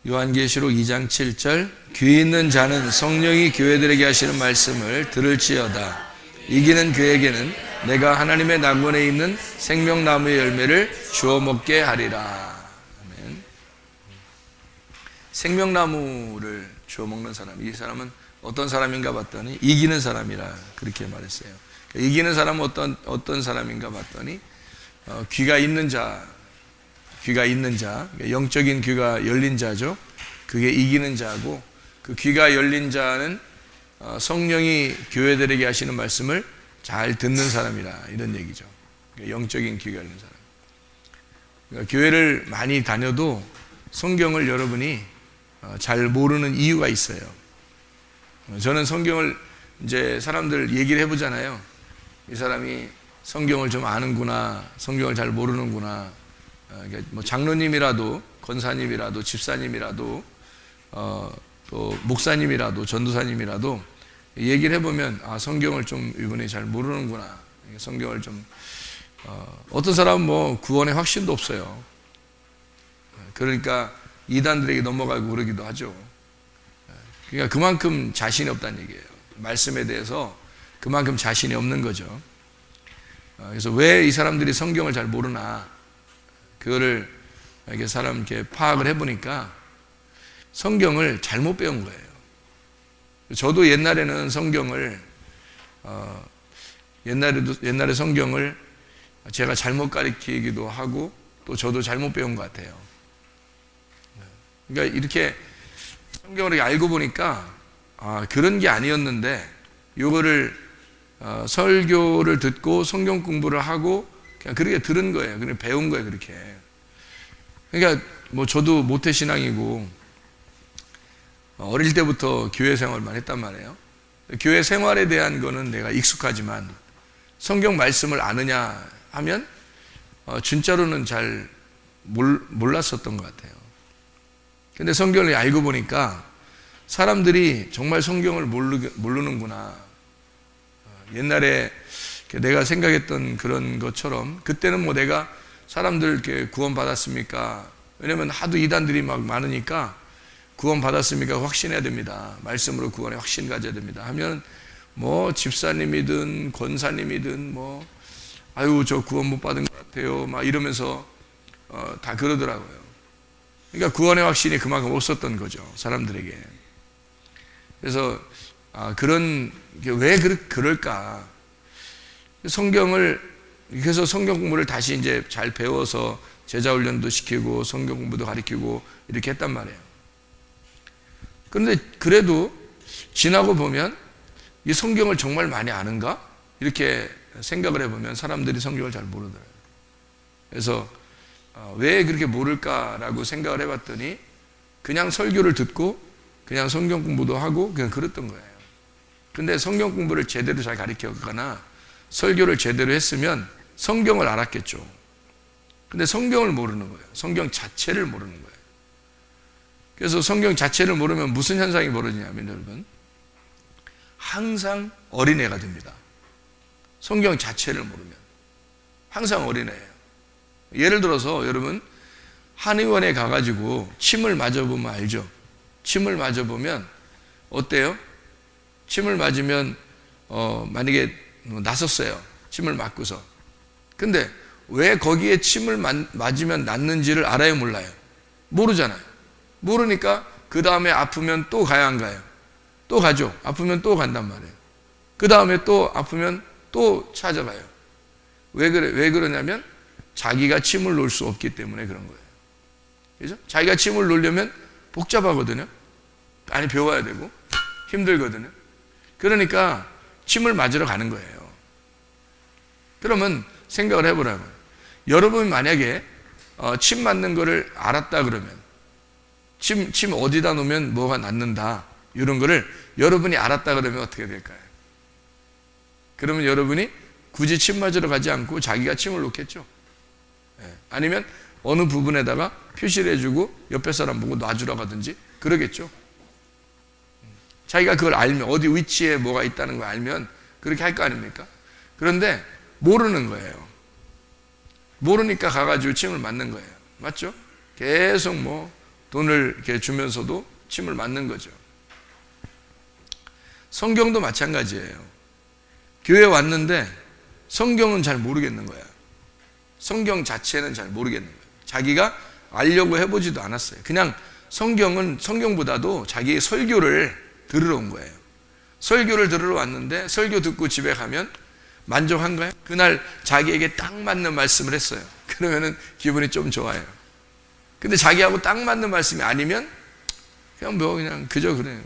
요한계시록 2장 7절 귀 있는 자는 성령이 교회들에게 하시는 말씀을 들을지어다. 이기는 그에게는 내가 하나님의 낙원에 있는 생명나무의 열매를 주워 먹게 하리라. 아멘. 생명나무를 주워 먹는 사람, 이 사람은 어떤 사람인가 봤더니 이기는 사람이라 그렇게 말했어요. 이기는 사람은 어떤 사람인가 봤더니 귀가 있는 자, 영적인 귀가 열린 자죠. 그게 이기는 자고, 그 귀가 열린 자는 성령이 교회들에게 하시는 말씀을 잘 듣는 사람이라, 이런 얘기죠. 영적인 귀가 열린 사람. 그러니까 교회를 많이 다녀도 성경을 여러분이 잘 모르는 이유가 있어요. 저는 성경을 이제 사람들 얘기를 해보잖아요. 이 사람이 성경을 좀 아는구나, 성경을 잘 모르는구나. 뭐 장로님이라도, 권사님이라도, 집사님이라도, 또 목사님이라도, 전도사님이라도 얘기를 해보면, 아, 성경을 좀 이분이 잘 모르는구나. 성경을 좀, 어떤 사람은 뭐 구원의 확신도 없어요. 그러니까 이단들에게 넘어가고 그러기도 하죠. 그러니까 그만큼 자신이 없다는 얘기예요. 말씀에 대해서 그만큼 자신이 없는 거죠. 그래서 왜 이 사람들이 성경을 잘 모르나, 그거를 이렇게 사람 이렇게 파악을 해보니까 성경을 잘못 배운 거예요. 저도 옛날에는 성경을 옛날에 성경을 제가 잘못 가르치기도 하고, 또 저도 잘못 배운 것 같아요. 그러니까 이렇게 성경을 알고 보니까 그런 게 아니었는데, 요거를 설교를 듣고 성경 공부를 하고 그냥 그렇게 들은 거예요. 그냥 배운 거예요, 그렇게. 그러니까 뭐 저도 모태신앙이고 어릴 때부터 교회 생활만 했단 말이에요. 교회 생활에 대한 거는 내가 익숙하지만 성경 말씀을 아느냐 하면 진짜로는 잘 몰랐었던 것 같아요. 근데 성경을 알고 보니까 사람들이 정말 성경을 모르는구나. 옛날에 내가 생각했던 그런 것처럼, 그때는 뭐 내가 사람들 이렇게 구원 받았습니까? 왜냐면 하도 이단들이 막 많으니까 구원 받았습니까? 확신해야 됩니다. 말씀으로 구원에 확신 가져야 됩니다. 하면 뭐 집사님이든 권사님이든 뭐 아유 저 구원 못 받은 것 같아요. 막 이러면서 다 그러더라고요. 그러니까 구원의 확신이 그만큼 없었던 거죠, 사람들에게. 그래서 그런 게 왜 그럴까? 그래서 성경 공부를 다시 이제 잘 배워서 제자 훈련도 시키고 성경 공부도 가르치고 이렇게 했단 말이에요. 그런데 그래도 지나고 보면 이 성경을 정말 많이 아는가? 이렇게 생각을 해보면 사람들이 성경을 잘 모르더라고요. 그래서 왜 그렇게 모를까라고 생각을 해봤더니 그냥 설교를 듣고 그냥 성경 공부도 하고 그냥 그랬던 거예요. 근데 성경 공부를 제대로 잘 가르쳤거나 설교를 제대로 했으면 성경을 알았겠죠. 근데 성경을 모르는 거예요. 성경 자체를 모르는 거예요. 그래서 성경 자체를 모르면 무슨 현상이 벌어지냐면, 여러분, 항상 어린애가 됩니다. 성경 자체를 모르면 항상 어린애예요. 예를 들어서 여러분, 한의원에 가가지고 침을 맞아보면 알죠? 침을 맞아보면 어때요? 침을 맞으면 만약에 났었어요. 침을 맞고서. 근데 왜 거기에 침을 맞으면 낫는지를 알아요, 몰라요? 모르잖아요. 모르니까 그 다음에 아프면 또 가야 안 가요? 또 가죠. 아프면 또 간단 말이에요. 그 다음에 또 아프면 또 찾아가요. 왜 그러냐면 자기가 침을 놓을 수 없기 때문에 그런 거예요. 그죠? 자기가 침을 놓으려면 복잡하거든요. 많이 배워야 되고 힘들거든요. 그러니까 침을 맞으러 가는 거예요. 그러면 생각을 해보라고요. 여러분 만약에 침 맞는 거를 알았다 그러면, 침 어디다 놓으면 뭐가 낫는다, 이런 거를 여러분이 알았다 그러면 어떻게 될까요? 그러면 여러분이 굳이 침 맞으러 가지 않고 자기가 침을 놓겠죠. 아니면 어느 부분에다가 표시를 해주고 옆에 사람 보고 놔주라고 하든지 그러겠죠. 자기가 그걸 알면, 어디 위치에 뭐가 있다는 걸 알면 그렇게 할 거 아닙니까? 그런데 모르는 거예요. 모르니까 가가지고 침을 맞는 거예요. 맞죠? 계속 뭐 돈을 이렇게 주면서도 침을 맞는 거죠. 성경도 마찬가지예요. 교회 왔는데 성경은 잘 모르겠는 거야. 성경 자체는 잘 모르겠는 거야. 자기가 알려고 해보지도 않았어요. 그냥 성경보다도 자기의 설교를 들으러 온 거예요. 설교를 들으러 왔는데 설교 듣고 집에 가면 만족한가요? 그날 자기에게 딱 맞는 말씀을 했어요. 그러면은 기분이 좀 좋아요. 근데 자기하고 딱 맞는 말씀이 아니면 그냥 그저 그래.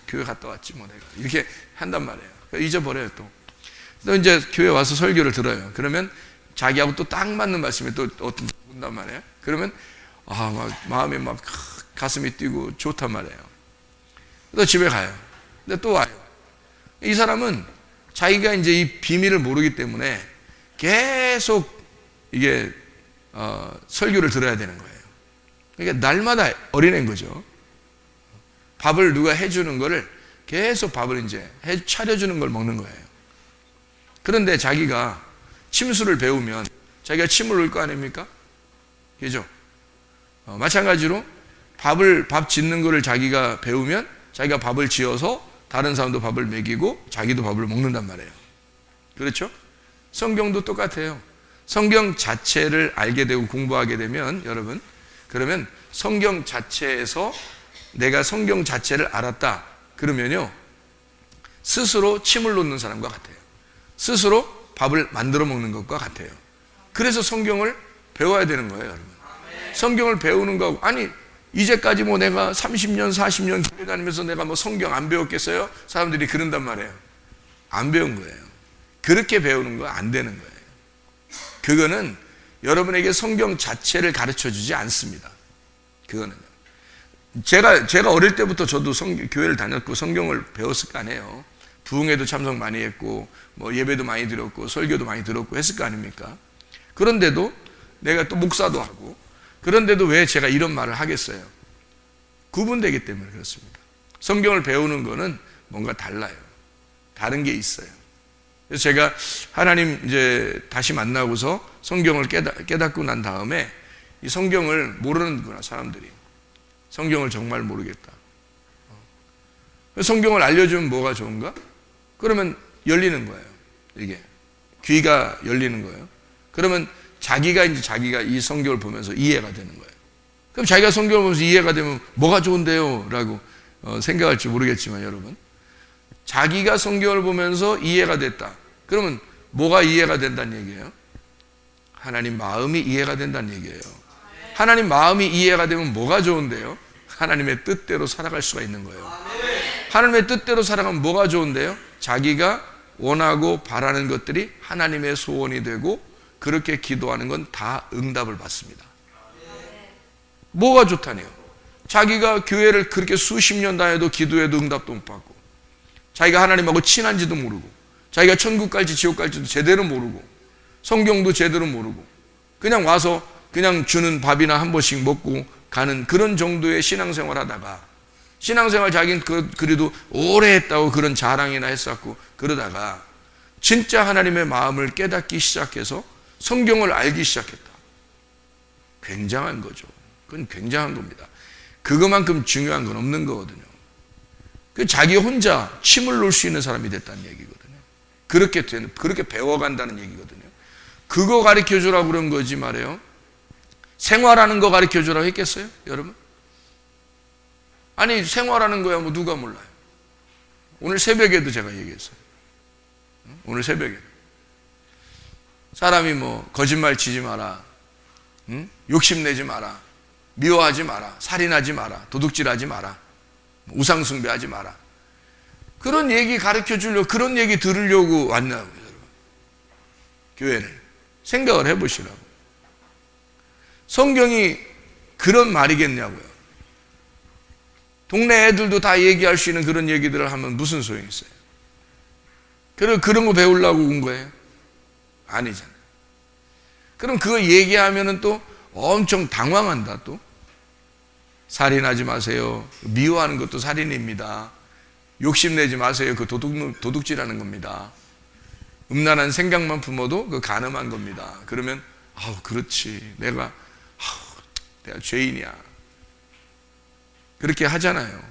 교회 갔다 왔지 뭐 내가. 이렇게 한단 말이에요. 잊어버려요 또. 또 이제 교회 와서 설교를 들어요. 그러면 자기하고 또 딱 맞는 말씀이 또 어떤 온단 말이에요. 그러면 막 마음에 막 가슴이 뛰고 좋단 말이에요. 또 집에 가요. 근데 또 와요. 이 사람은 자기가 이제 이 비밀을 모르기 때문에 계속 이게 설교를 들어야 되는 거예요. 그러니까 날마다 어린애인 거죠. 밥을 누가 해주는 거를 계속 밥을 이제 차려주는 걸 먹는 거예요. 그런데 자기가 침수를 배우면 자기가 침을 놓을 거 아닙니까? 그죠? 마찬가지로 밥 짓는 거를 자기가 배우면 자기가 밥을 지어서 다른 사람도 밥을 먹이고 자기도 밥을 먹는단 말이에요. 그렇죠? 성경도 똑같아요. 성경 자체를 알게 되고 공부하게 되면 여러분, 그러면 성경 자체에서 내가 성경 자체를 알았다 그러면요 스스로 침을 놓는 사람과 같아요. 스스로 밥을 만들어 먹는 것과 같아요. 그래서 성경을 배워야 되는 거예요, 여러분. 성경을 배우는 거하고, 아니 이제까지 뭐 내가 30년 40년 교회 다니면서 내가 뭐 성경 안 배웠겠어요? 사람들이 그런단 말이에요. 안 배운 거예요. 그렇게 배우는 거 안 되는 거예요. 그거는 여러분에게 성경 자체를 가르쳐 주지 않습니다. 그거는 제가 어릴 때부터 저도 교회를 다녔고 성경을 배웠을 거 아니에요. 부흥회도 참석 많이 했고 뭐 예배도 많이 드렸고 설교도 많이 들었고 했을 거 아닙니까? 그런데도 내가 또 목사도 하고, 그런데도 왜 제가 이런 말을 하겠어요? 구분되기 때문에 그렇습니다. 성경을 배우는 거는 뭔가 달라요. 다른 게 있어요. 그래서 제가 하나님 이제 다시 만나고서 성경을 깨닫고 난 다음에 이 성경을 모르는구나, 사람들이. 성경을 정말 모르겠다. 성경을 알려주면 뭐가 좋은가? 그러면 열리는 거예요. 이게 귀가 열리는 거예요. 그러면 자기가 이 성경을 보면서 이해가 되는 거예요. 그럼 자기가 성경을 보면서 이해가 되면 뭐가 좋은데요? 라고 생각할지 모르겠지만 여러분, 자기가 성경을 보면서 이해가 됐다. 그러면 뭐가 이해가 된다는 얘기예요? 하나님 마음이 이해가 된다는 얘기예요. 하나님 마음이 이해가 되면 뭐가 좋은데요? 하나님의 뜻대로 살아갈 수가 있는 거예요. 하나님의 뜻대로 살아가면 뭐가 좋은데요? 자기가 원하고 바라는 것들이 하나님의 소원이 되고 그렇게 기도하는 건 다 응답을 받습니다. 뭐가 좋다네요? 자기가 교회를 그렇게 수십 년 다녀도 기도해도 응답도 못 받고, 자기가 하나님하고 친한지도 모르고, 자기가 천국 갈지 지옥 갈지도 제대로 모르고, 성경도 제대로 모르고, 그냥 와서 그냥 주는 밥이나 한 번씩 먹고 가는 그런 정도의 신앙생활 하다가, 신앙생활 자기는 그래도 오래 했다고 그런 자랑이나 했었고, 그러다가 진짜 하나님의 마음을 깨닫기 시작해서 성경을 알기 시작했다. 굉장한 거죠. 그건 굉장한 겁니다. 그것만큼 중요한 건 없는 거거든요. 자기 혼자 침을 놓을 수 있는 사람이 됐다는 얘기거든요. 그렇게 배워간다는 얘기거든요. 그거 가르쳐 주라고 그런 거지 말이에요. 생활하는 거 가르쳐 주라고 했겠어요? 여러분? 아니 생활하는 거야 뭐 누가 몰라요. 오늘 새벽에도 제가 얘기했어요. 오늘 새벽에 사람이 뭐 거짓말 치지 마라, 욕심내지 마라, 미워하지 마라, 살인하지 마라, 도둑질하지 마라, 우상 숭배하지 마라, 그런 얘기 가르쳐 주려고, 그런 얘기 들으려고 왔냐고요, 여러분. 교회를 생각을 해보시라고. 성경이 그런 말이겠냐고요. 동네 애들도 다 얘기할 수 있는 그런 얘기들을 하면 무슨 소용이 있어요? 그런 거 배우려고 온 거예요? 아니잖아요. 그럼 그거 얘기하면은 또 엄청 당황한다. 또 살인하지 마세요. 미워하는 것도 살인입니다. 욕심내지 마세요. 그 도둑질하는 겁니다. 음란한 생각만 품어도 그 간음한 겁니다. 그러면 그렇지, 내가 죄인이야. 그렇게 하잖아요.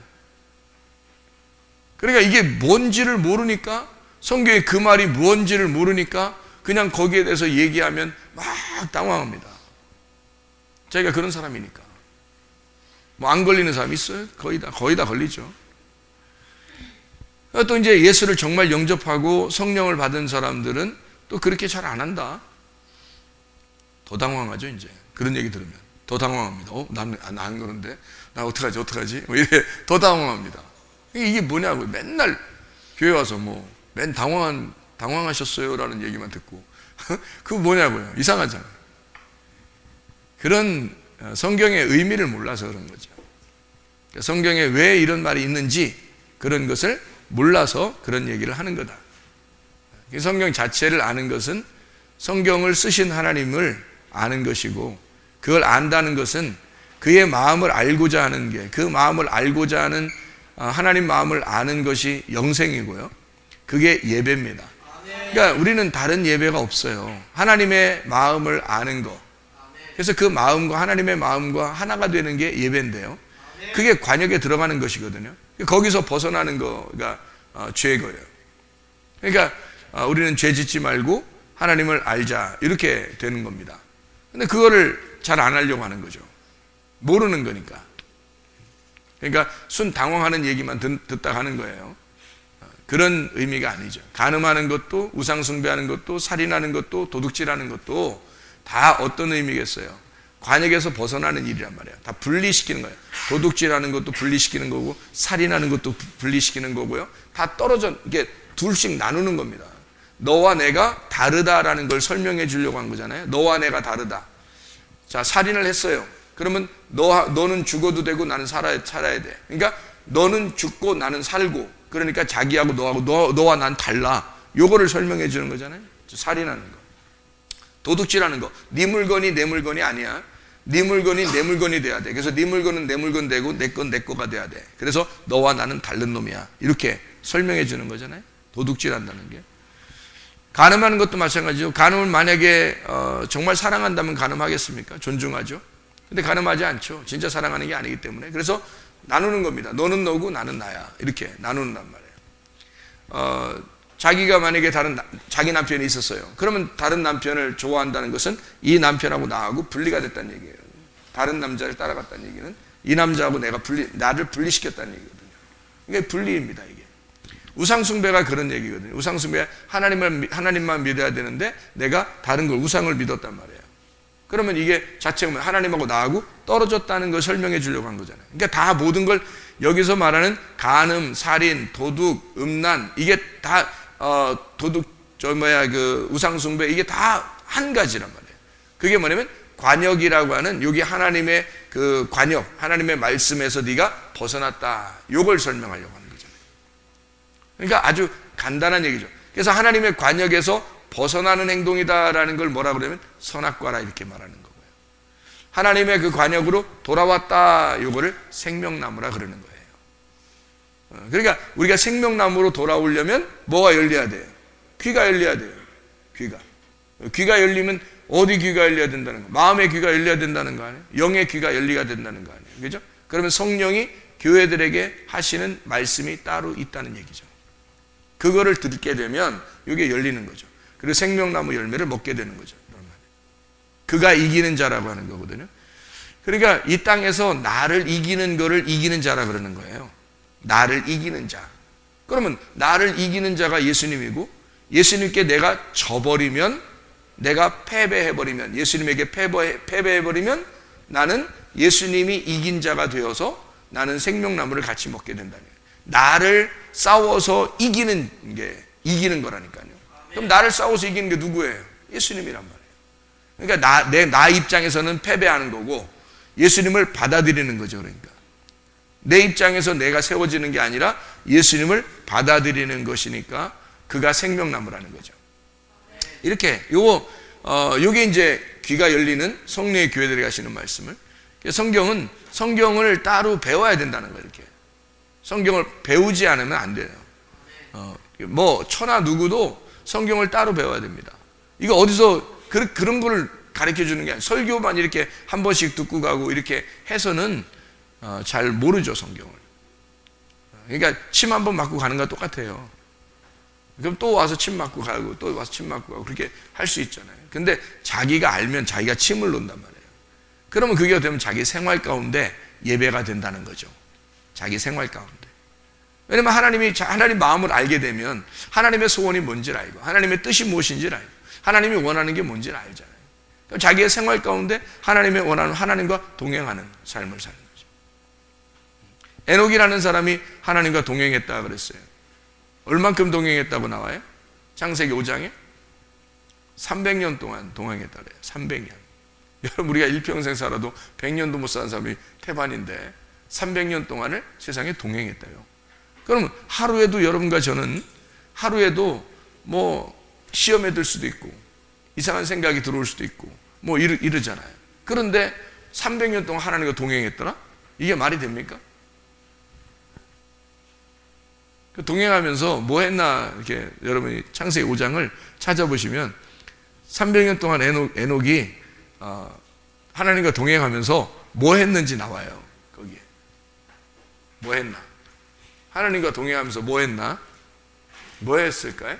그러니까 이게 뭔지를 모르니까, 성경에 그 말이 뭔지를 모르니까 그냥 거기에 대해서 얘기하면 막 당황합니다. 자기가 그런 사람이니까. 뭐 안 걸리는 사람 있어요? 거의 다 걸리죠. 또 이제 예수를 정말 영접하고 성령을 받은 사람들은 또 그렇게 잘 안 한다. 더 당황하죠, 이제. 그런 얘기 들으면. 더 당황합니다. 나는 안 그런데. 나 어떡하지? 뭐 이렇게 더 당황합니다. 이게 뭐냐고. 맨날 교회 와서 맨 당황하셨어요? 라는 얘기만 듣고. 그거 뭐냐고요. 이상하잖아요. 그런 성경의 의미를 몰라서 그런 거죠. 성경에 왜 이런 말이 있는지 그런 것을 몰라서 그런 얘기를 하는 거다. 성경 자체를 아는 것은 성경을 쓰신 하나님을 아는 것이고, 그걸 안다는 것은 그의 마음을 알고자 하는 게, 그 마음을 알고자 하는 하나님 마음을 아는 것이 영생이고요. 그게 예배입니다. 그러니까 우리는 다른 예배가 없어요. 하나님의 마음을 아는 거. 그래서 그 마음과 하나님의 마음과 하나가 되는 게 예배인데요. 그게 관역에 들어가는 것이거든요. 거기서 벗어나는 거가 죄거예요. 그러니까 우리는 죄 짓지 말고 하나님을 알자, 이렇게 되는 겁니다. 근데 그거를 잘 안 하려고 하는 거죠. 모르는 거니까. 그러니까 순 당황하는 얘기만 듣다 가는 거예요. 그런 의미가 아니죠. 간음하는 것도, 우상숭배하는 것도, 살인하는 것도, 도둑질하는 것도 다 어떤 의미겠어요? 관역에서 벗어나는 일이란 말이에요. 다 분리시키는 거예요. 도둑질하는 것도 분리시키는 거고, 살인하는 것도 분리시키는 거고요. 다 떨어져, 이게 둘씩 나누는 겁니다. 너와 내가 다르다라는 걸 설명해 주려고 한 거잖아요. 너와 내가 다르다. 자, 살인을 했어요. 그러면 너는 죽어도 되고 나는 살아야 돼. 그러니까 너는 죽고 나는 살고, 그러니까 자기하고 너와 난 달라. 요거를 설명해 주는 거잖아요. 살인하는 거. 도둑질하는 거. 네 물건이 내 물건이 아니야. 네 물건이 내 물건이 돼야 돼. 그래서 네 물건은 내 물건 되고 내 건 내 거가 돼야 돼. 그래서 너와 나는 다른 놈이야. 이렇게 설명해 주는 거잖아요. 도둑질한다는 게. 간음하는 것도 마찬가지죠. 간음을 만약에 정말 사랑한다면 간음하겠습니까? 존중하죠. 근데 간음하지 않죠. 진짜 사랑하는 게 아니기 때문에. 그래서 나누는 겁니다. 너는 너고 나는 나야. 이렇게 나누는단 말이에요. 자기가 만약에 자기 남편이 있었어요. 그러면 다른 남편을 좋아한다는 것은 이 남편하고 나하고 분리가 됐다는 얘기예요. 다른 남자를 따라갔다는 얘기는 이 남자하고 나를 분리시켰다는 얘기거든요. 이게 분리입니다, 이게. 우상숭배가 그런 얘기거든요. 우상숭배, 하나님만 믿어야 되는데 내가 다른 걸, 우상을 믿었단 말이에요. 그러면 이게 자체가 하나님하고 나하고 떨어졌다는 걸 설명해 주려고 한 거잖아요. 그러니까 다 모든 걸 여기서 말하는 간음, 살인, 도둑, 음란, 이게 다 우상숭배, 이게 다 한 가지란 말이에요. 그게 뭐냐면 관역이라고 하는, 여기 하나님의 그 관역, 하나님의 말씀에서 네가 벗어났다, 요걸 설명하려고 하는 거잖아요. 그러니까 아주 간단한 얘기죠. 그래서 하나님의 관역에서 벗어나는 행동이다라는 걸 뭐라 그러면 선악과라, 이렇게 말하는 거고요. 하나님의 그 관역으로 돌아왔다, 요거를 생명나무라 그러는 거예요. 그러니까 우리가 생명나무로 돌아오려면 뭐가 열려야 돼요? 귀가 열려야 돼요. 귀가 열리면 어디 귀가 열려야 된다는 거? 마음의 귀가 열려야 된다는 거 아니에요? 영의 귀가 열리가 된다는 거 아니에요? 그죠? 그러면 성령이 교회들에게 하시는 말씀이 따로 있다는 얘기죠. 그거를 듣게 되면 이게 열리는 거죠. 그리고 생명나무 열매를 먹게 되는 거죠. 그가 이기는 자라고 하는 거거든요. 그러니까 이 땅에서 나를 이기는 거를 이기는 자라 그러는 거예요. 나를 이기는 자. 그러면 나를 이기는 자가 예수님이고, 예수님께 내가 져버리면, 내가 패배해버리면, 예수님에게 패배해버리면 나는 예수님이 이긴 자가 되어서 나는 생명나무를 같이 먹게 된다는 거예요. 나를 싸워서 이기는 거라니까요. 그럼 나를 싸워서 이기는 게 누구예요? 예수님이란 말이에요. 그러니까 나 입장에서는 패배하는 거고, 예수님을 받아들이는 거죠. 그러니까 내 입장에서 내가 세워지는 게 아니라 예수님을 받아들이는 것이니까 그가 생명나무라는 거죠. 이렇게 요게 이제 귀가 열리는 성령의 교회들이 하시는 말씀을, 성경을 따로 배워야 된다는 거예요. 이렇게 성경을 배우지 않으면 안 돼요. 천하 누구도 성경을 따로 배워야 됩니다. 이거 어디서 그런 거를 가르쳐 주는 게 아니라 설교만 이렇게 한 번씩 듣고 가고 이렇게 해서는 잘 모르죠, 성경을. 그러니까 침 한 번 맞고 가는 거랑 똑같아요. 그럼 또 와서 침 맞고 가고 또 와서 침 맞고 가고 그렇게 할 수 있잖아요. 근데 자기가 알면 자기가 침을 놓는단 말이에요. 그러면 그게 되면 자기 생활 가운데 예배가 된다는 거죠. 자기 생활 가운데. 왜냐면 하나님 마음을 알게 되면 하나님의 소원이 뭔지를 알고 하나님의 뜻이 무엇인지를 알고 하나님이 원하는 게 뭔지를 알잖아요. 그럼 자기의 생활 가운데 하나님의 원하는 하나님과 동행하는 삶을 사는 거죠. 에녹이라는 사람이 하나님과 동행했다 그랬어요. 얼만큼 동행했다고 나와요? 창세기 5장에 300년 동안 동행했다 그래요. 300년. 여러분 우리가 일평생 살아도 100년도 못 사는 사람이 태반인데 300년 동안을 세상에 동행했다요. 그러면 하루에도 여러분과 저는 하루에도 뭐 시험에 들 수도 있고 이상한 생각이 들어올 수도 있고 뭐 이러잖아요. 그런데 300년 동안 하나님과 동행했더라? 이게 말이 됩니까? 동행하면서 뭐 했나 이렇게 여러분이 창세기 5장을 찾아보시면 300년 동안 에녹이 하나님과 동행하면서 뭐 했는지 나와요. 거기에 뭐 했나? 하나님과 동행하면서 뭐 했나? 뭐 했을까요?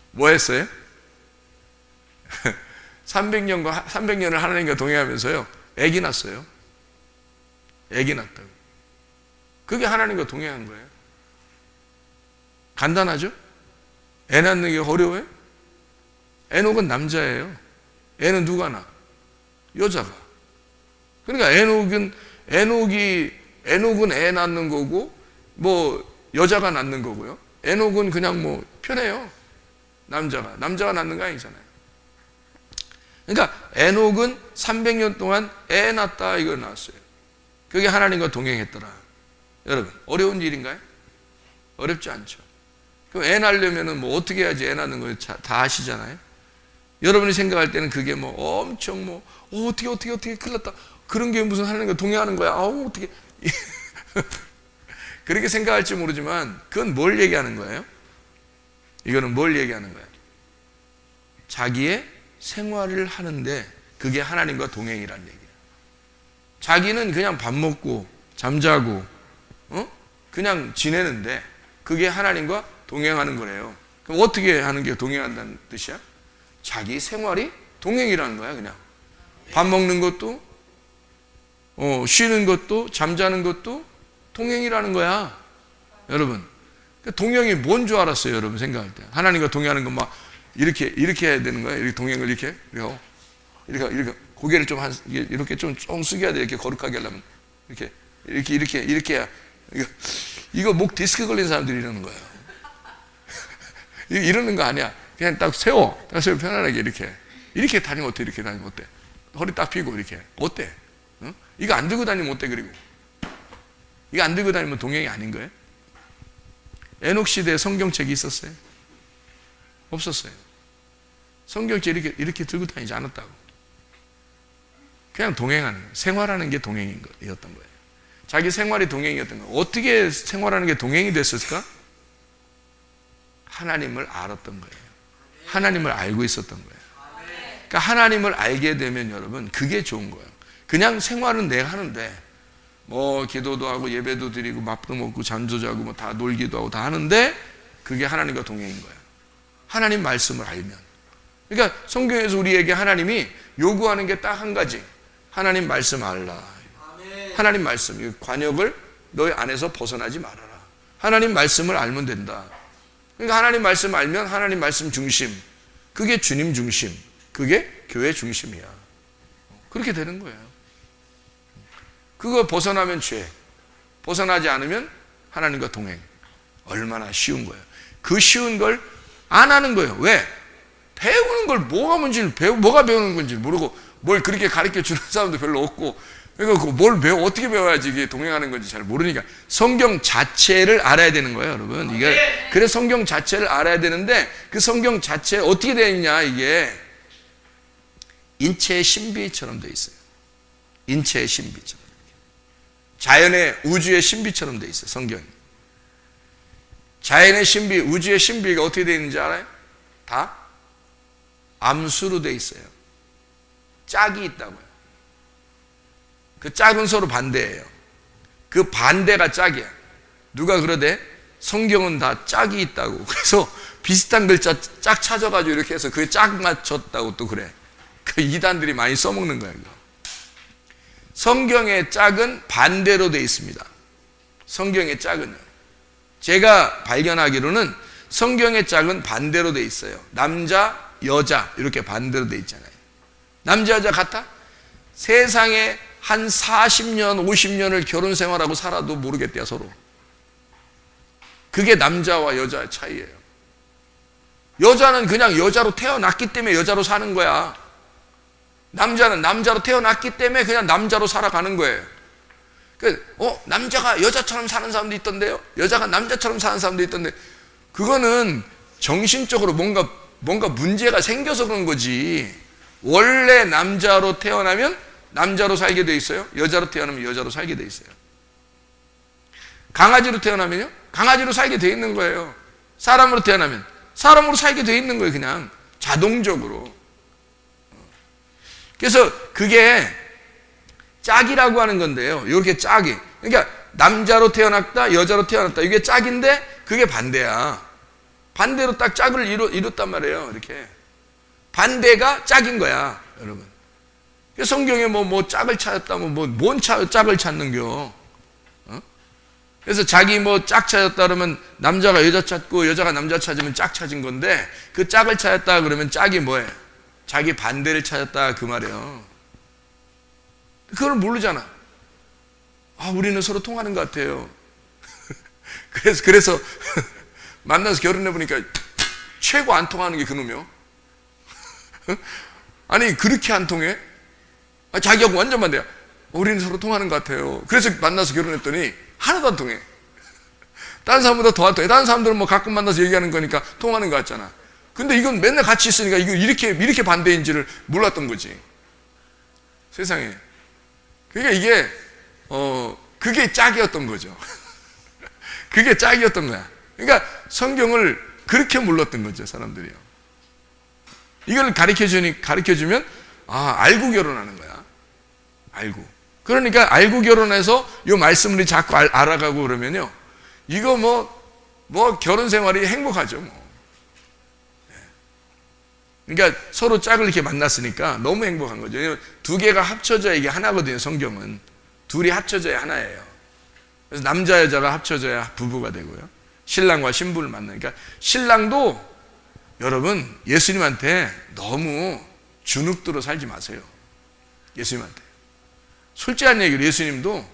뭐 했어요? 300년을 하나님과 동행하면서요 애기 낳았어요. 애기 낳았다고. 그게 하나님과 동행한 거예요. 간단하죠? 애 낳는 게 어려워요? 에녹은 남자예요. 애는 누가 낳아? 여자가. 그러니까 에녹은 애 낳는 거고 뭐 여자가 낳는 거고요. 에녹은 그냥 뭐 편해요. 남자가 낳는 거 아니잖아요. 그러니까 에녹은 300년 동안 애 낳았다 이걸 낳았어요. 그게 하나님과 동행했더라. 여러분 어려운 일인가요? 어렵지 않죠. 그럼 애 낳으려면 뭐 어떻게 해야지 애 낳는 거 다 아시잖아요. 여러분이 생각할 때는 그게 뭐 엄청 뭐 어떻게 큰일 났다 그런 게 무슨 하나님과 동행하는 거야. 어떻게 그렇게 생각할지 모르지만 그건 뭘 얘기하는 거예요? 이거는 뭘 얘기하는 거예요? 자기의 생활을 하는데 그게 하나님과 동행이라는 얘기예요. 자기는 그냥 밥 먹고 잠자고 그냥 지내는데 그게 하나님과 동행하는 거래요. 그럼 어떻게 하는 게 동행한다는 뜻이야? 자기 생활이 동행이라는 거야. 그냥 밥 먹는 것도 쉬는 것도 잠자는 것도 동행이라는 거야. 여러분 동행이 뭔 줄 알았어요? 여러분 생각할 때 하나님과 동행하는 건 막 이렇게 해야 되는 거야. 이렇게 동행을 이렇게 고개를 좀 이렇게 좀 숙여야 돼. 이렇게 거룩하게 하려면 이렇게 해야 이거 목 디스크 걸린 사람들이 이러는 거예요. 이러는 거 아니야. 그냥 딱 세워 편안하게 이렇게 다니면 어때? 이렇게 다니면 어때? 허리 딱 펴고 이렇게 어때? 이거 안 들고 다니면 어때? 그리고 이거 안 들고 다니면 동행이 아닌 거예요? 에녹 시대에 성경책이 있었어요? 없었어요. 성경책 이렇게 들고 다니지 않았다고. 그냥 동행하는 거예요. 생활하는 게 동행이었던 거예요. 자기 생활이 동행이었던 거예요. 어떻게 생활하는 게 동행이 됐을까? 하나님을 알았던 거예요. 하나님을 알고 있었던 거예요. 그러니까 하나님을 알게 되면 여러분 그게 좋은 거예요. 그냥 생활은 내가 하는데 뭐 기도도 하고 예배도 드리고 밥도 먹고 잠도 자고 뭐 다 놀기도 하고 다 하는데 그게 하나님과 동행인 거예요. 하나님 말씀을 알면. 그러니까 성경에서 우리에게 하나님이 요구하는 게 딱 한 가지. 하나님 말씀 알라. 하나님 말씀, 관역을 너희 안에서 벗어나지 말아라. 하나님 말씀을 알면 된다. 그러니까 하나님 말씀 알면 하나님 말씀 중심, 그게 주님 중심, 그게 교회 중심이야. 그렇게 되는 거예요. 그거 벗어나면 죄, 벗어나지 않으면 하나님과 동행. 얼마나 쉬운 거예요. 그 쉬운 걸 안 하는 거예요. 왜? 배우는 걸 뭐가 뭔지 뭐가 배우는 건지 모르고 뭘 그렇게 가르쳐 주는 사람도 별로 없고, 그러니까 뭘 어떻게 배워야지 이게 동행하는 건지 잘 모르니까 성경 자체를 알아야 되는 거예요, 여러분. 이게 그래서 성경 자체를 알아야 되는데 그 성경 자체 어떻게 되어 있냐, 이게 인체의 신비처럼 되어 있어요. 인체의 신비처럼, 자연의 우주의 신비처럼 되어 있어요, 성경이. 자연의 신비, 우주의 신비가 어떻게 되어 있는지 알아요? 다 암수로 되어 있어요. 짝이 있다고요. 그 짝은 서로 반대예요. 그 반대가 짝이야. 누가 그러대? 성경은 다 짝이 있다고. 그래서 비슷한 글자 짝 찾아가지고 이렇게 해서 그게 짝 맞췄다고 또 그래. 그 이단들이 많이 써먹는 거야, 이거. 성경의 짝은 반대로 되어 있습니다. 성경의 짝은요. 제가 발견하기로는 성경의 짝은 반대로 되어 있어요. 남자, 여자 이렇게 반대로 되어 있잖아요. 남자, 여자 같아? 세상에 한 40년, 50년을 결혼 생활하고 살아도 모르겠대요, 서로. 그게 남자와 여자의 차이예요. 여자는 그냥 여자로 태어났기 때문에 여자로 사는 거야. 남자는 남자로 태어났기 때문에 그냥 남자로 살아가는 거예요. 남자가 여자처럼 사는 사람도 있던데요? 여자가 남자처럼 사는 사람도 있던데, 그거는 정신적으로 뭔가 문제가 생겨서 그런 거지. 원래 남자로 태어나면 남자로 살게 돼 있어요. 여자로 태어나면 여자로 살게 돼 있어요. 강아지로 태어나면요, 강아지로 살게 돼 있는 거예요. 사람으로 태어나면 사람으로 살게 돼 있는 거예요. 그냥 자동적으로. 그래서 그게 짝이라고 하는 건데요. 이렇게 짝이. 그러니까 남자로 태어났다, 여자로 태어났다. 이게 짝인데 그게 반대야. 반대로 딱 짝을 이뤘단 말이에요. 이렇게. 반대가 짝인 거야, 여러분. 성경에 뭐 짝을 찾았다, 뭔 짝을 찾는겨? 그래서 자기 짝 찾았다 그러면 남자가 여자 찾고 여자가 남자 찾으면 짝 찾은 건데, 그 짝을 찾았다 그러면 짝이 뭐예요? 자기 반대를 찾았다 그 말이에요. 그걸 모르잖아. 우리는 서로 통하는 것 같아요. 그래서 만나서 결혼해 보니까 최고 안 통하는 게 그놈이요. 아니 그렇게 안 통해? 자기하고 완전 반대야. 우리는 서로 통하는 것 같아요. 그래서 만나서 결혼했더니 하나도 안 통해. 다른 사람보다 더 안 통해. 다른 사람들은 가끔 만나서 얘기하는 거니까 통하는 것 같잖아. 근데 이건 맨날 같이 있으니까 이거 이렇게 반대인지를 몰랐던 거지. 세상에. 그러니까 이게 그게 짝이었던 거죠. 그게 짝이었던 거야. 그러니까 성경을 그렇게 몰랐던 거죠, 사람들이요. 이걸 가르쳐주면 알고 결혼하는 거야. 알고. 그러니까 알고 결혼해서 이 말씀을 자꾸 알아가고 그러면요, 이거 뭐 결혼 생활이 행복하죠, 뭐. 그러니까 서로 짝을 이렇게 만났으니까 너무 행복한 거죠. 두 개가 합쳐져야 이게 하나거든요. 성경은 둘이 합쳐져야 하나예요. 그래서 남자 여자가 합쳐져야 부부가 되고요, 신랑과 신부를 만나니까. 신랑도 여러분 예수님한테 너무 주눅들어 살지 마세요. 예수님한테 솔직한 얘기로, 예수님도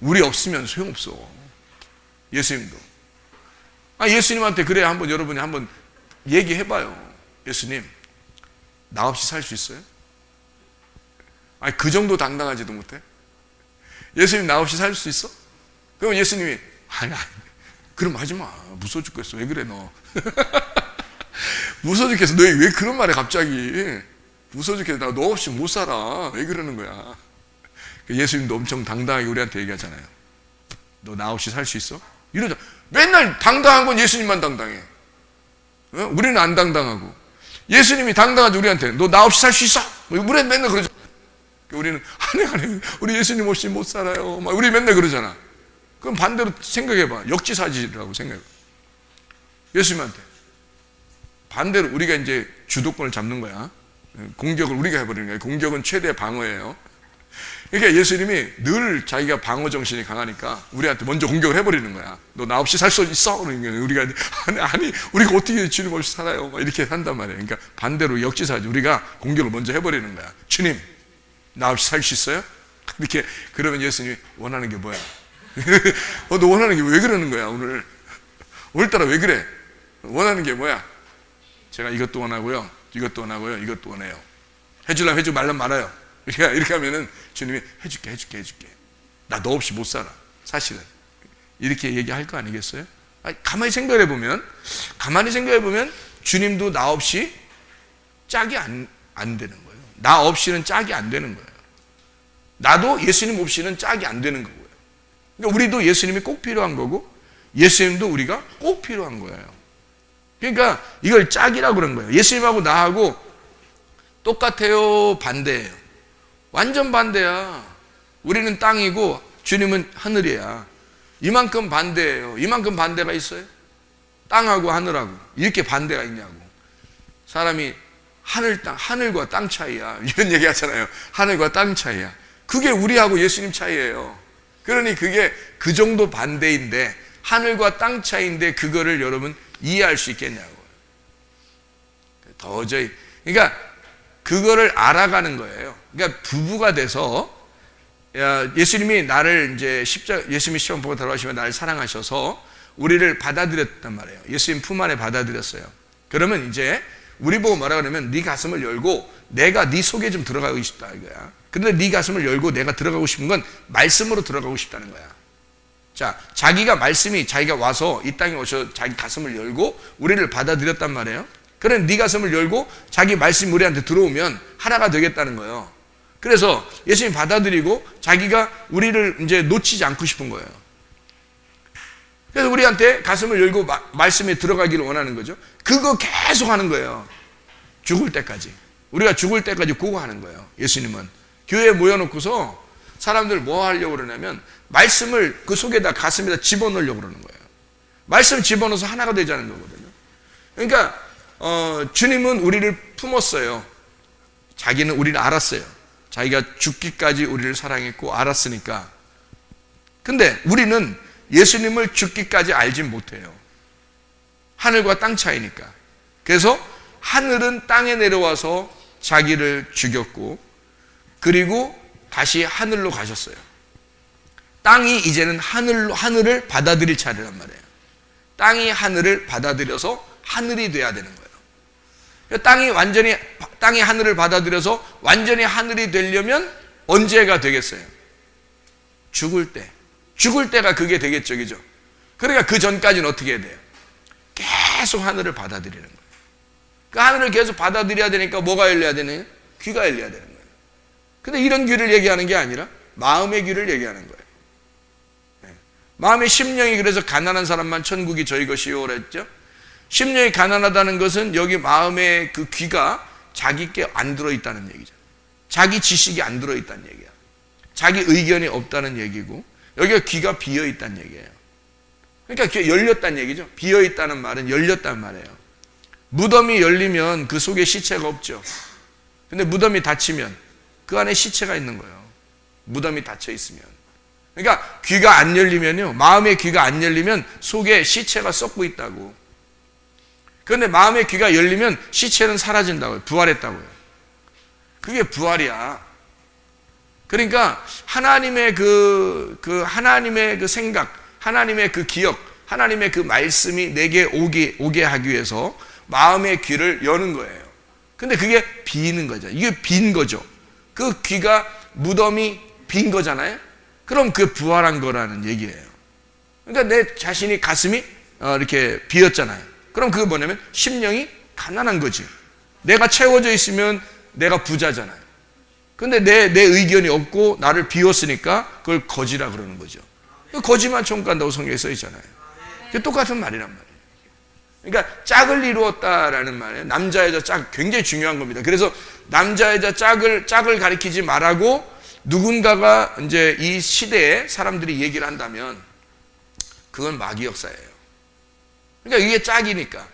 우리 없으면 소용없어. 예수님도 예수님한테 그래 여러분이 한번 얘기해봐요. 예수님, 나 없이 살 수 있어요? 그 정도 당당하지도 못해? 예수님, 나 없이 살 수 있어? 그럼 예수님이 아니 그럼 하지 마. 무서워 죽겠어. 왜 그래 너? 무서워 죽겠어. 너 왜 그런 말해 갑자기? 무서워 죽겠어. 나 너 없이 못 살아. 왜 그러는 거야? 예수님도 엄청 당당하게 우리한테 얘기하잖아요. 너 나 없이 살 수 있어? 이러자. 맨날 당당한 건 예수님만 당당해. 우리는 안 당당하고. 예수님이 당당하지 우리한테. 너 나 없이 살 수 있어? 우리는 맨날 그러잖아. 우리는 아니 우리 예수님 없이 못 살아요. 우리 맨날 그러잖아. 그럼 반대로 생각해봐. 역지사지라고 생각해봐. 예수님한테 반대로 우리가 이제 주도권을 잡는 거야. 공격을 우리가 해버리는 거야. 공격은 최대 방어예요. 그러니까 예수님이 늘 자기가 방어 정신이 강하니까 우리한테 먼저 공격을 해버리는 거야. 너 나 없이 살 수 있어? 그러니까 우리가 아니 우리가 어떻게 주님 없이 살아요? 이렇게 한단 말이에요. 그러니까 반대로 역지사지, 우리가 공격을 먼저 해버리는 거야. 주님, 나 없이 살 수 있어요? 이렇게. 그러면 예수님이 원하는 게 뭐야? 너 원하는 게 왜 그러는 거야 오늘? 오늘따라 왜 그래? 원하는 게 뭐야? 제가 이것도 원하고요, 이것도 원하고요, 이것도 원해요. 해주려면 해주고 말라면 말아요. 이렇게 하면은 주님이 해줄게. 나 너 없이 못 살아. 사실은 이렇게 얘기할 거 아니겠어요? 가만히 생각해 보면 주님도 나 없이 짝이 안 되는 거예요. 나 없이는 짝이 안 되는 거예요. 나도 예수님 없이는 짝이 안 되는 거고요. 그러니까 우리도 예수님이 꼭 필요한 거고, 예수님도 우리가 꼭 필요한 거예요. 그러니까 이걸 짝이라고 그런 거예요. 예수님하고 나하고 똑같아요, 반대예요? 완전 반대야. 우리는 땅이고 주님은 하늘이야. 이만큼 반대예요. 이만큼 반대가 있어요? 땅하고 하늘하고 이렇게 반대가 있냐고. 사람이 하늘과 땅 차이야 이런 얘기 하잖아요. 하늘과 땅 차이야. 그게 우리하고 예수님 차이예요. 그러니 그게 그 정도 반대인데, 하늘과 땅 차이인데 그거를 여러분 이해할 수 있겠냐고요. 도저히. 그러니까 그거를 알아가는 거예요. 그러니까 부부가 돼서, 예수님이 나를 이제 예수님이 시험 보고 돌아오시면 나를 사랑하셔서 우리를 받아들였단 말이에요. 예수님 품 안에 받아들였어요. 그러면 이제 우리 보고 뭐라 그러면, 네 가슴을 열고 내가 네 속에 좀 들어가고 싶다 이거야. 그런데 네 가슴을 열고 내가 들어가고 싶은 건 말씀으로 들어가고 싶다는 거야. 자, 자기가 와서 이 땅에 오셔서 자기 가슴을 열고 우리를 받아들였단 말이에요. 그래, 네 가슴을 열고 자기 말씀이 우리한테 들어오면 하나가 되겠다는 거예요. 그래서 예수님 받아들이고 자기가 우리를 이제 놓치지 않고 싶은 거예요. 그래서 우리한테 가슴을 열고 말씀에 들어가기를 원하는 거죠. 그거 계속 하는 거예요. 죽을 때까지. 우리가 죽을 때까지 그거 하는 거예요. 예수님은 교회에 모여놓고서 사람들 뭐 하려고 그러냐면, 말씀을 그 속에다, 가슴에다 집어넣으려고 그러는 거예요. 말씀 집어넣어서 하나가 되자는 거거든요. 그러니까 주님은 우리를 품었어요. 자기는 우리를 알았어요. 자기가 죽기까지 우리를 사랑했고 알았으니까. 근데 우리는 예수님을 죽기까지 알지 못해요. 하늘과 땅 차이니까. 그래서 하늘은 땅에 내려와서 자기를 죽였고, 그리고 다시 하늘로 가셨어요. 땅이 이제는 하늘을 받아들일 차례란 말이에요. 땅이 하늘을 받아들여서 하늘이 돼야 되는 거예요. 땅이 하늘을 받아들여서 완전히 하늘이 되려면 언제가 되겠어요? 죽을 때. 죽을 때가 그게 되겠죠, 그죠? 그러니까 그 전까지는 어떻게 해야 돼요? 계속 하늘을 받아들이는 거예요. 그 하늘을 계속 받아들여야 되니까 뭐가 열려야 되나요? 귀가 열려야 되는 거예요. 근데 이런 귀를 얘기하는 게 아니라 마음의 귀를 얘기하는 거예요. 마음의 심령이, 그래서 가난한 사람만 천국이 저희 것이요 그랬죠. 심령이 가난하다는 것은 여기 마음의 그 귀가 자기께 안 들어있다는 얘기죠. 자기 지식이 안 들어있다는 얘기야. 자기 의견이 없다는 얘기고, 여기가 귀가 비어있다는 얘기예요. 그러니까 귀가 열렸다는 얘기죠. 비어있다는 말은 열렸단 말이에요. 무덤이 열리면 그 속에 시체가 없죠. 근데 무덤이 닫히면 그 안에 시체가 있는 거예요. 무덤이 닫혀 있으면. 그러니까 귀가 안 열리면요, 마음의 귀가 안 열리면 속에 시체가 썩고 있다고. 그런데 마음의 귀가 열리면 시체는 사라진다고요. 부활했다고요. 그게 부활이야. 그러니까 하나님의 하나님의 그 생각, 하나님의 그 기억, 하나님의 그 말씀이 내게 오게 하기 위해서 마음의 귀를 여는 거예요. 근데 그게 비는 거죠. 이게 빈 거죠. 그 귀가, 무덤이 빈 거잖아요. 그럼 그게 부활한 거라는 얘기예요. 그러니까 내 자신이 가슴이 이렇게 비었잖아요. 그럼 그게 뭐냐면 심령이 가난한 거지. 내가 채워져 있으면 내가 부자잖아요. 근데 내 의견이 없고 나를 비웠으니까 그걸 거지라 그러는 거죠. 거지만 천국 간다고 성경에 써 있잖아요. 그게 똑같은 말이란 말이에요. 그러니까 짝을 이루었다라는 말이에요. 남자 여자 짝 굉장히 중요한 겁니다. 그래서 남자 여자 짝을 가리키지 말라고 누군가가 이제 이 시대에 사람들이 얘기를 한다면 그건 마귀 역사예요. 그러니까 이게 짝이니까.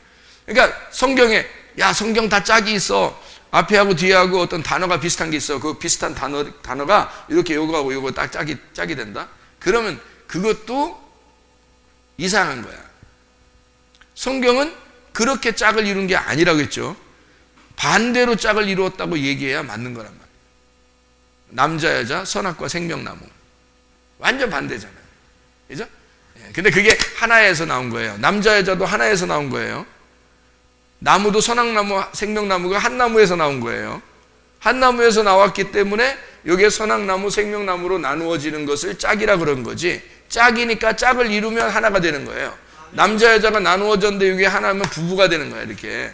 그러니까 성경에, 야, 성경 다 짝이 있어. 앞에하고 뒤에하고 어떤 단어가 비슷한 게 있어. 그 비슷한 단어가 이렇게 요거하고 요거 딱 짝이 된다. 그러면 그것도 이상한 거야. 성경은 그렇게 짝을 이룬 게 아니라고 했죠. 반대로 짝을 이루었다고 얘기해야 맞는 거란 말이에요. 남자 여자 선악과 생명나무 완전 반대잖아요. 그죠? 근데 그게 하나에서 나온 거예요. 남자 여자도 하나에서 나온 거예요. 나무도 선악나무 생명나무가 한 나무에서 나온 거예요. 한 나무에서 나왔기 때문에 이게 선악나무 생명나무로 나누어지는 것을 짝이라 그런 거지, 짝이니까 짝을 이루면 하나가 되는 거예요. 남자 여자가 나누어졌는데 이게 하나면 부부가 되는 거예요. 이렇게.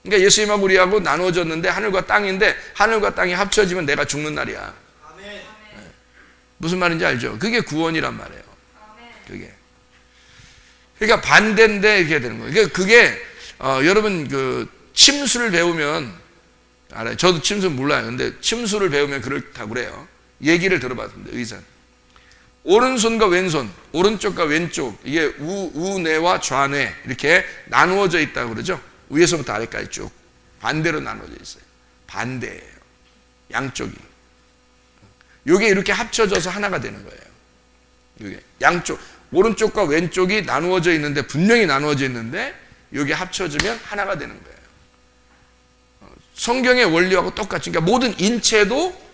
그러니까 예수님하고 우리하고 나누어졌는데 하늘과 땅인데, 하늘과 땅이 합쳐지면 내가 죽는 날이야. 아멘. 무슨 말인지 알죠? 그게 구원이란 말이에요. 그게. 그러니까 반대인데 이렇게 되는 거예요. 그게 여러분 그 침수를 배우면 알아요. 저도 침수 몰라요. 근데 침수를 배우면 그렇다고 그래요. 얘기를 들어봤습니다. 의사는. 오른손과 왼손, 오른쪽과 왼쪽, 이게 우뇌와 좌뇌 이렇게 나누어져 있다고 그러죠. 위에서부터 아래까지 쭉 반대로 나누어져 있어요. 반대예요. 양쪽이. 이게 이렇게 합쳐져서 하나가 되는 거예요. 이게 양쪽, 오른쪽과 왼쪽이 나누어져 있는데, 분명히 나누어져 있는데 이게 합쳐지면 하나가 되는 거예요. 성경의 원리하고 똑같이, 그러니까 모든 인체도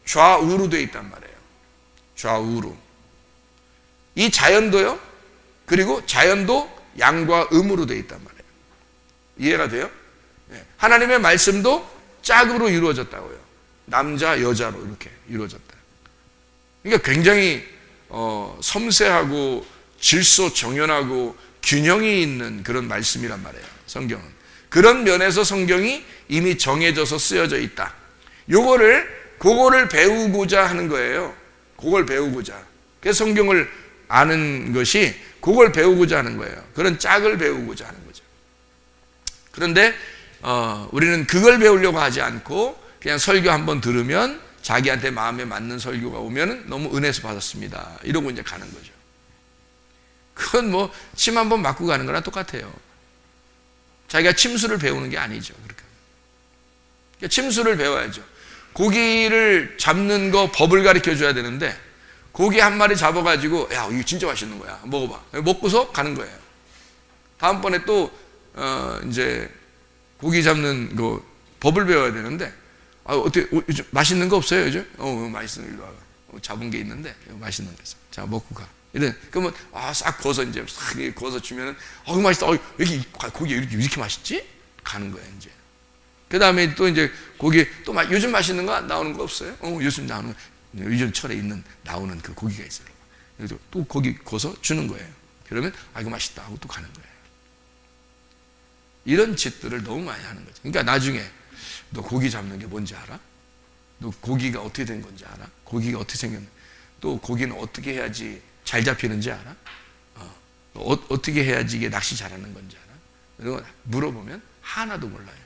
좌우로 되어 있단 말이에요. 좌우로. 이 자연도요. 그리고 자연도 양과 음으로 되어 있단 말이에요. 이해가 돼요? 하나님의 말씀도 짝으로 이루어졌다고요. 남자 여자로 이렇게 이루어졌다. 그러니까 굉장히 섬세하고 질서정연하고 균형이 있는 그런 말씀이란 말이에요. 성경은. 그런 면에서 성경이 이미 정해져서 쓰여져 있다. 그거를 배우고자 하는 거예요. 그걸 배우고자. 그래서 성경을 아는 것이 그걸 배우고자 하는 거예요. 그런 짝을 배우고자 하는 거죠. 그런데 우리는 그걸 배우려고 하지 않고 그냥 설교 한번 들으면 자기한테 마음에 맞는 설교가 오면 너무 은혜서 받았습니다. 이러고 이제 가는 거죠. 그건 뭐 침 한번 맞고 가는 거랑 똑같아요. 자기가 침수를 배우는 게 아니죠. 그러니까 침수를 배워야죠. 고기를 잡는 거 법을 가르쳐 줘야 되는데, 고기 한 마리 잡아가지고 야 이거 진짜 맛있는 거야 먹어봐, 먹고서 가는 거예요. 다음번에 또 이제 고기 잡는 거 법을 배워야 되는데, 어떻게 요즘 맛있는 거 없어요 요즘? 맛있는 일로 와. 잡은 게 있는데 맛있는 거 있어. 자 먹고 가. 이래. 그러면 싹 구워서 이제 싹 구워서 주면은 맛있다. 여기 고기 이렇게 맛있지? 가는 거예요 이제. 그 다음에 또 이제 고기 또 요즘 맛있는 거 나오는 거 없어요? 요즘 나오는, 요즘 철에 나오는 그 고기가 있어요. 그래서 또 고기 구워서 주는 거예요. 그러면 이거 맛있다 하고 또 가는 거예요. 이런 짓들을 너무 많이 하는 거죠. 그러니까 나중에 너 고기 잡는 게 뭔지 알아? 너 고기가 어떻게 된 건지 알아? 고기가 어떻게 생겼는지, 또 고기는 어떻게 해야지 잘 잡히는지 알아? 어떻게 해야지 이게 낚시 잘하는 건지 알아? 이런 거 물어보면 하나도 몰라요.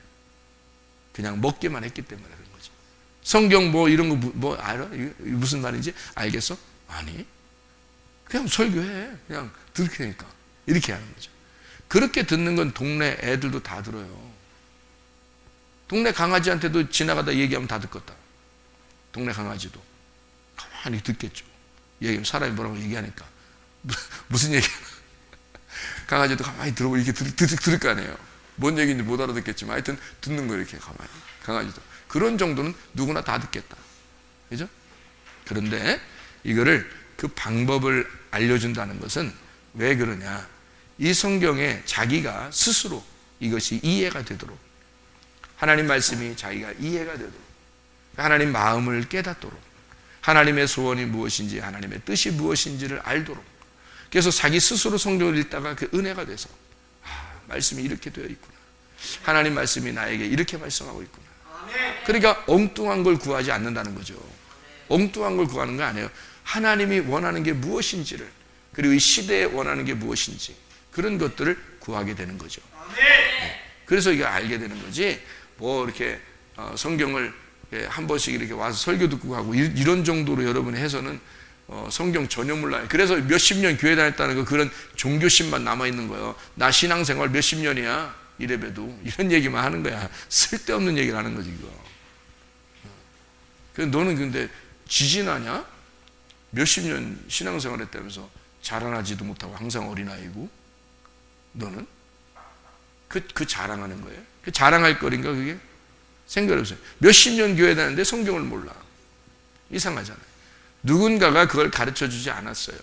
그냥 먹기만 했기 때문에 그런 거죠. 성경 이런 거 뭐 알아? 무슨 말인지 알겠어? 아니. 그냥 설교해. 그냥 들으니까. 이렇게 하는 거죠. 그렇게 듣는 건 동네 애들도 다 들어요. 동네 강아지한테도 지나가다 얘기하면 다 듣겠다. 동네 강아지도 가만히 듣겠죠. 얘기하면 사람이 뭐라고 얘기하니까 무슨 얘기야? 강아지도 가만히 들어보고 이렇게 들을 거 아니에요. 뭔 얘기인지 못 알아듣겠지만 하여튼 듣는 거 이렇게 가만히. 강아지도 그런 정도는 누구나 다 듣겠다. 그죠? 그런데 이거를 그 방법을 알려준다는 것은 왜 그러냐? 이 성경에 자기가 스스로 이것이 이해가 되도록, 하나님 말씀이 자기가 이해가 되도록, 하나님 마음을 깨닫도록, 하나님의 소원이 무엇인지, 하나님의 뜻이 무엇인지를 알도록, 그래서 자기 스스로 성경을 읽다가 그 은혜가 돼서 말씀이 이렇게 되어 있구나, 하나님 말씀이 나에게 이렇게 말씀하고 있구나. 그러니까 엉뚱한 걸 구하지 않는다는 거죠. 엉뚱한 걸 구하는 거 아니에요. 하나님이 원하는 게 무엇인지를, 그리고 이 시대에 원하는 게 무엇인지, 그런 것들을 구하게 되는 거죠. 그래서 이거 알게 되는 거지, 이렇게 성경을 한 번씩 이렇게 와서 설교 듣고 가고 이런 정도로 여러분이 해서는 성경 전혀 몰라요. 그래서 몇십 년 교회 다녔다는 거, 그런 종교심만 남아있는 거예요. 나 신앙생활 몇십 년이야 이래봬도 이런 얘기만 하는 거야. 쓸데없는 얘기를 하는 거지 이거. 너는 근데 지진하냐? 몇십 년 신앙생활 했다면서 자라나지도 못하고 항상 어린아이고, 너는? 그 자랑하는 거예요? 그 자랑할 거리인가 그게? 생각해보세요. 몇십 년 교회 다녔는데 성경을 몰라. 이상하잖아요. 누군가가 그걸 가르쳐주지 않았어요.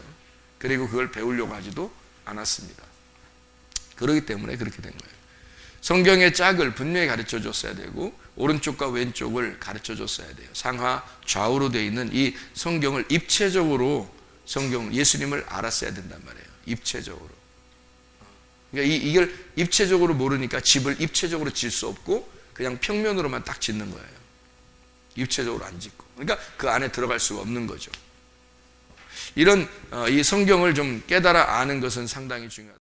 그리고 그걸 배우려고 하지도 않았습니다. 그렇기 때문에 그렇게 된 거예요. 성경의 짝을 분명히 가르쳐줬어야 되고, 오른쪽과 왼쪽을 가르쳐줬어야 돼요. 상하 좌우로 되어 있는 이 성경을 입체적으로, 예수님을 알았어야 된단 말이에요. 입체적으로. 그러니까 이걸 입체적으로 모르니까 집을 입체적으로 질 수 없고 그냥 평면으로만 딱 짓는 거예요. 입체적으로 안 짓고. 그러니까 그 안에 들어갈 수가 없는 거죠. 이런 이 성경을 좀 깨달아 아는 것은 상당히 중요하다.